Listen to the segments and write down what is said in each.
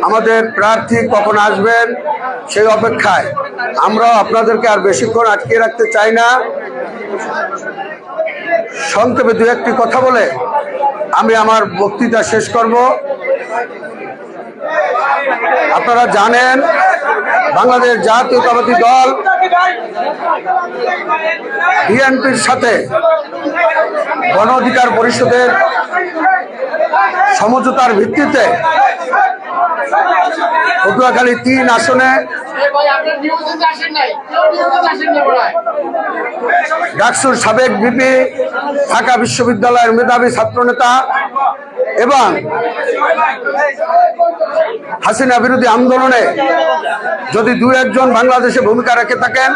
আমাদের প্রার্থী কখন আসবেন সেই অপেক্ষায় আমরাও আপনাদেরকে আর বেশিক্ষণ আটকে রাখতে চাই না। সংক্ষেপে দু একটি কথা বলে আমি আমার বক্তৃতা শেষ করব। আপনারা জানেন বাংলাদেশ জাতীয়তাবাদী দল বিএনপির সাথে গণ অধিকার পরিষদের সমঝোতার ভিত্তিতে পটুয়াখালী ৩ আসনে ডাকসুর সাবেক ভিপি, ঢাকা বিশ্ববিদ্যালয়ের মেধাবী ছাত্রনেতা এবং হাসিনা বিরোধী আন্দোলনে যদি দু একজন বাংলাদেশে ভূমিকা রেখে থাকেন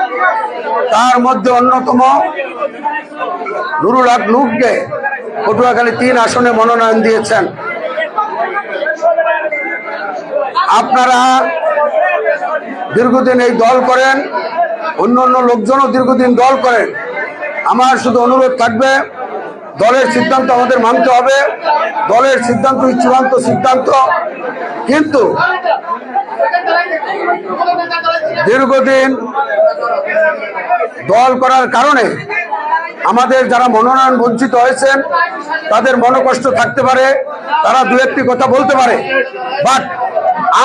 তার মধ্যে অন্যতম নুরুল হক নূরকে পটুয়াখালী ৩ আসনে মনোনয়ন দিয়েছেন। আপনারা দীর্ঘদিন এই দল করেন, অন্য অন্য লোকজনও দীর্ঘদিন দল করেন। আমার শুধু অনুরোধ থাকবে, দলের সিদ্ধান্ত আমাদের মানতে হবে। দলের সিদ্ধান্ত চূড়ান্ত সিদ্ধান্ত, কিন্তু দীর্ঘদিন দল করার কারণে আমাদের যারা মনোনয়ন বঞ্চিত হয়েছেন তাদের মনোকষ্ট থাকতে পারে, তারা দু একটি কথা বলতে পারে, বাট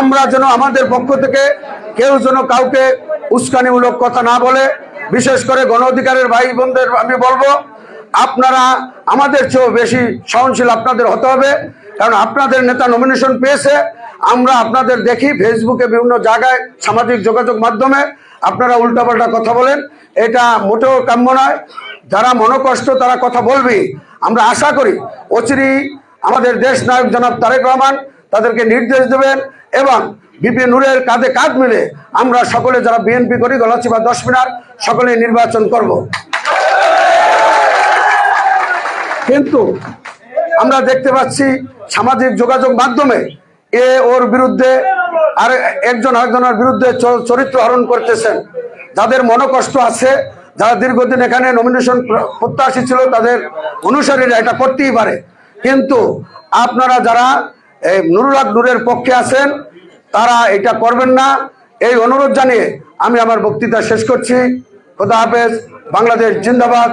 আমরা যেন আমাদের পক্ষ থেকে কেউ যেন কাউকে উস্কানিমূলক কথা না বলে। বিশেষ করে গণ অধিকারের ভাই বোনদের আমি বলবো, আপনারা আমাদের চেয়েও বেশি সহনশীল আপনাদের হতে হবে, কারণ আপনাদের নেতা নমিনেশন পেয়েছে। আমরা আপনাদের দেখি ফেসবুকে বিভিন্ন জায়গায় সামাজিক যোগাযোগ মাধ্যমে আপনারা উল্টাপাল্টা কথা বলেন, এটা মোটেও কাম্য নয়। যারা মনোকষ্ট তারা কথা বলবে, আমরা আশা করি অচিরেই আমাদের দেশ নায়ক জনাব তারেক রহমান তাদেরকে নির্দেশ দেবেন এবং বিপি নূরের কাঁধে কাঁধ মিলে আমরা সকলে যারা বিএনপি করি গলাচিপা 10 মিনার সকলে নির্বাচন করব। কিন্তু আমরা দেখতে পাচ্ছি সামাজিক যোগাযোগ মাধ্যমে ওর বিরুদ্ধে আর একজন আরেকজনের বিরুদ্ধে চরিত্র হরণ করতেছেন। যাদের মনোকষ্ট আছে, যারা দীর্ঘদিন এখানে নমিনেশন প্রত্যাশী ছিল, তাদের অনুসারীরা এটা করতেই পারে, কিন্তু আপনারা যারা নুরুল হক নূরের পক্ষে আছেন তারা এটা করবেন না। এই অনুরোধ জানিয়ে আমি আমার বক্তৃতা শেষ করছি। খোদা হাফেজ। বাংলাদেশ জিন্দাবাদ।